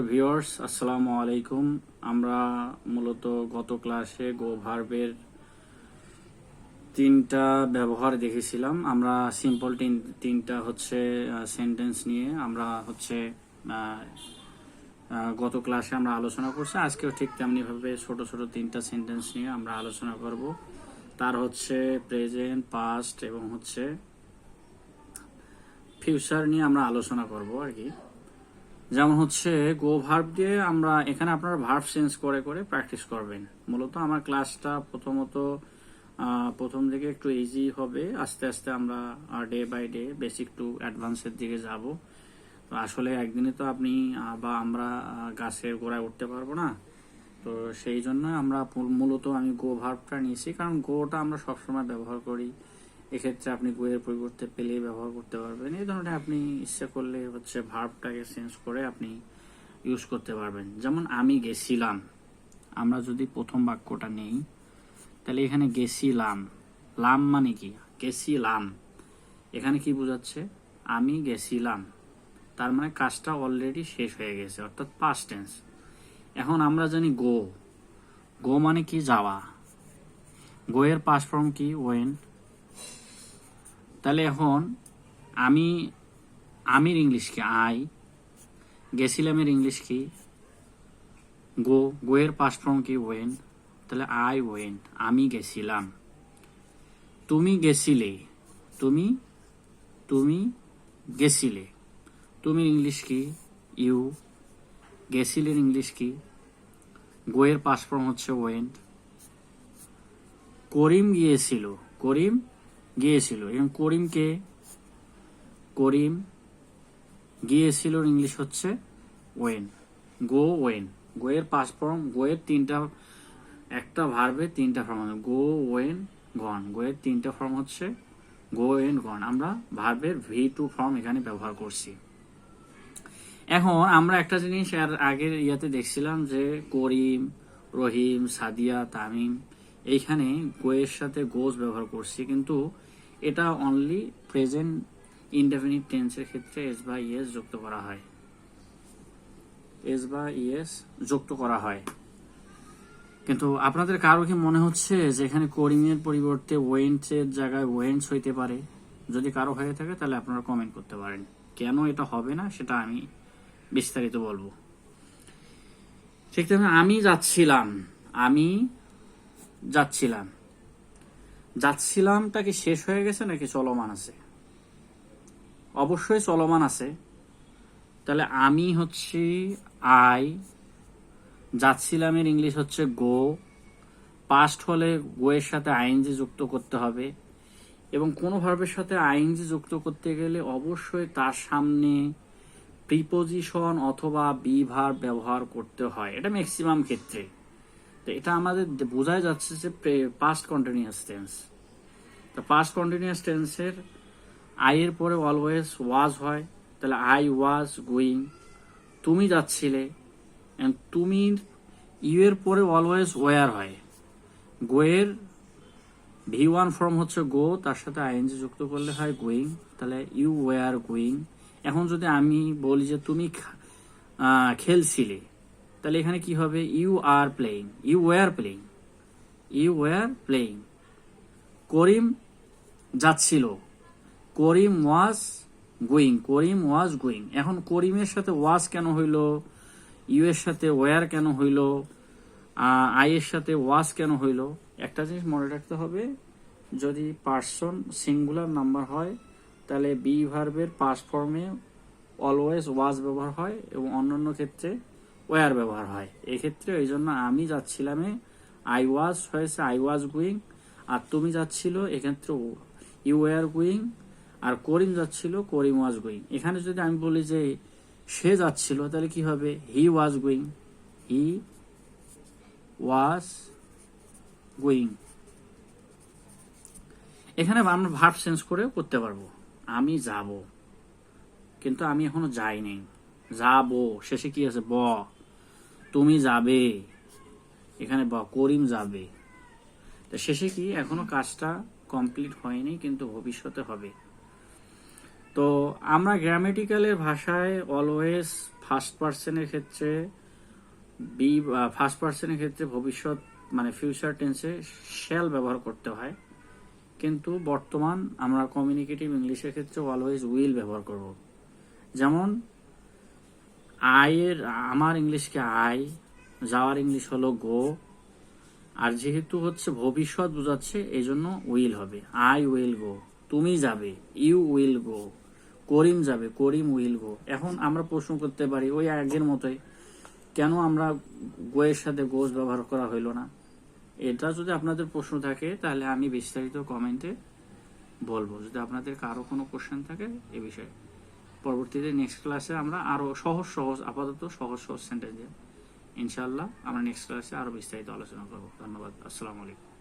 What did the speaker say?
Viewers, আসসালামু আলাইকুম। আমরা মূলত গত ক্লাসে গো ভার্বের তিনটা ব্যবহার দেখেছিলাম। আমরা সিম্পল তিনটা হচ্ছে সেন্টেন্স নিয়ে আমরা হচ্ছে গত ক্লাসে আমরা আলোচনা করছি। আজকেও ঠিক তেমনিভাবে ছোট ছোট তিনটা সেন্টেন্স নিয়ে আমরা আলোচনা করব। তার হচ্ছে প্রেজেন্ট, পাস্ট এবং হচ্ছে ফিউচার নিয়ে আমরা আলোচনা করব আর কি। যেমন হচ্ছে গো ভার্ব দিয়ে আমরা এখানে আপনারা ভার্ব চেঞ্জ করে করে প্র্যাকটিস করবেন। মূলত আমার ক্লাসটা প্রথম দিকে একটু ইজি হবে, আস্তে আস্তে আমরা day by day basic to অ্যাডভান্সের দিকে যাব। তো আসলে একদিনে তো আপনি বা আমরা গাছের গোড়ায় উঠতে পারবো না। তো সেই জন্য আমরা মূলত আমি গো ভার্বটা নিয়েছি, কারণ গোটা আমরা সবসময় ব্যবহার করি। এক্ষেত্রে আপনি গোয়ের পরিবর্তে পেলে ব্যবহার করতে পারবেন। এই ধরনের আপনি ইচ্ছা করলে হচ্ছে ভার্বটাকে চেঞ্জ করে আপনি ইউজ করতে পারবেন। যেমন আমি গেছিলাম, আমরা যদি প্রথম বাক্যটা নেই তাহলে এখানে গেছিলাম, লাম মানে কি গেছিলাম, এখানে কি বোঝাচ্ছে আমি গেছিলাম, তার মানে কাজটা অলরেডি শেষ হয়ে গেছে, অর্থাৎ পাস্ট টেন্স। এখন আমরা জানি গো, গো মানে কি যাওয়া, গো এর পাস্ট ফর্ম কি ওয়েন। তাহলে এখন আমির ইংলিশ কি আই, গেছিলামের ইংলিশ কি গো, গো এর পাস্ট ফর্ম কি ওয়েন, তাহলে আই ওয়েন্ট, আমি গেছিলাম। তুমি গেছিলে, তুমি তুমি গেছিলে, তুমির ইংলিশ কি ইউ, গেছিলের ইংলিশ কি গো এর পাস্ট ফর্ম হচ্ছে ওয়েন্ট। করিম গিয়েছিল, করিম গিয়েছিল, এবং করিমকে করিম গিয়েছিল ইংলিশ হচ্ছে ওয়েন, গো ওয়েন। গো এর পাস্ট ফর্ম, গো এর তিনটা, একটা ভার্বের তিনটা ফর্ম, গো ওয়েন গন, গো এর তিনটা ফর্ম হচ্ছে গো ওয়েন গন। আমরা ভার্বের V2 ফর্ম এখানে ব্যবহার করছি। এখন আমরা একটা জিনিস আর আগের ইয়াতে দেখছিলাম যে করিম, রহিম, সাদিয়া, তামিম, এইখানে গো এর সাথে গোজ ব্যবহার করছি, কিন্তু এটা অনলি প্রেজেন্ট ইনডেফিনিট টেন্সের ক্ষেত্রে এস বা ইএস যুক্ত করা হয়, এস বা ইএস যুক্ত করা হয়। কিন্তু আপনাদের কারো কি মনে হচ্ছে যে এখানে করিমের পরিবর্তে ওয়েন্টসের জায়গায় ওয়েন্টস হইতে পারে? যদি কারো হয়ে থাকে তাহলে আপনারা কমেন্ট করতে পারেন। কেন এটা হবে না সেটা আমি বিস্তারিত বলবো। ঠিক তেমনি আমি যাচ্ছিলাম, আমি যাচ্ছিলাম, যাচ্ছিলামটা কি শেষ হয়ে গেছে নাকি চলমান আছে? অবশ্যই চলমান আছে। তাহলে আমি হচ্ছে আই, যাচ্ছিলামের ইংলিশ হচ্ছে গো, পাস্ট হলে গো এর সাথে আইএনজি যুক্ত করতে হবে, এবং কোনো ভার্বের সাথে আইএনজি যুক্ত করতে গেলে অবশ্যই তার সামনে প্রিপোজিশন অথবা বি ভার্ব ব্যবহার করতে হয়, এটা ম্যাক্সিমাম ক্ষেত্রে। তো এটা আমাদের বোঝাই যাচ্ছে যে পাস্ট কন্টিনিউয়াস টেন্স। তো পাস্ট কন্টিনিউয়াস টেন্সের আই এর পরে অলওয়েজ ওয়াজ হয়, তাহলে আই ওয়াজ গোয়িং। তুমি যাচ্ছিলে, তুমি ইউ এর পরে অলওয়েজ ওয়ার হয়। গো এর V1 ফর্ম হচ্ছে গো, তার সাথে আইএনজি যুক্ত করলে হয় গোয়িং, তাহলে ইউ ওয়ার গোয়িং। এখন যদি আমি বলি যে তুমি খেলছিলে, তাহলে এখানে কি হবে you are playing, you were playing, you were playing. Karim যাচ্ছিল, Karim was going, Karim was going. এখন করিমের সাথে ওয়াজ কেন হইল, ইউ এর সাথে ওয়ার কেন হইল, আই এর সাথে ওয়াজ কেন হইল? একটা জিনিস মনে রাখতে হবে, যদি পার্সন সিঙ্গুলার নাম্বার হয় তাহলে বি ভার্বের পাস্ট ফর্মে অলওয়েজ ওয়াজ ব্যবহার হয় এবং অন্যান্য ক্ষেত্রে ওয়ার ব্যবহার হয়। এক্ষেত্রে এই জন্য আমি যাচ্ছিলামে আই ওয়াজ হয়েছে আই ওয়াজ গোয়িং, আর তুমি যাচ্ছিল এক্ষেত্রে ইউ ওয়ার গোয়িং, আর করিম যাচ্ছিল করিম ওয়াজ গোয়িং। এখানে যদি আমি বলি যে সে যাচ্ছিল তাহলে কি হবে হি was going, he was going. এখানে আমরা ভার্ব চেঞ্জ করে করতে পারবো। আমি যাব, কিন্তু আমি এখনো যাইনি, যাব শেষে কি আছে ব, তুমি যাবে, এখানে ব, করিম যাবে। তো শেষে কি এখনো কাজটা কমপ্লিট হয়নি, কিন্তু ভবিষ্যতে হবে। তো আমরা গ্রামেটিক্যালের ভাষায় অলওয়েজ ফার্স্ট পার্সনের ক্ষেত্রে ফার্স্ট পার্সনের ক্ষেত্রে ভবিষ্যৎ মানে ফিউচার টেন্সে শ্যাল ব্যবহার করতে হয়, কিন্তু বর্তমান আমরা কমিউনিকেটিভ ইংলিশের ক্ষেত্রে অলওয়েজ উইল ব্যবহার করব। যেমন আমার ইংলিশকে আই, যাওয়ার ইংলিশ হলো গো, আর যেহেতু হচ্ছে ভবিষ্যৎ বোঝাচ্ছে এই জন্য উইল হবে, আই উইল গো। তুমি যাবে, ইউ উইল গো। করিম যাবে, করিম উইল গো। এখন আমরা প্রশ্ন করতে পারি ওই আগের মতোই, কেন আমরা গোয়ের সাথে গোস ব্যবহার করা হইল না? এটা যদি আপনাদের প্রশ্ন থাকে তাহলে আমি বিস্তারিত কমেন্টে বলবো, যদি আপনাদের কারো কোনো কোশ্চেন থাকে এ বিষয়ে। পরবর্তীতে নেক্সট ক্লাসে আমরা আরো সহজ আপাতত সহজ সেন্টেন্স দিয়ে ইনশাআল্লাহ আমরা নেক্সট ক্লাসে আরো বিস্তারিত আলোচনা করবো। ধন্যবাদ। আসসালামু আলাইকুম।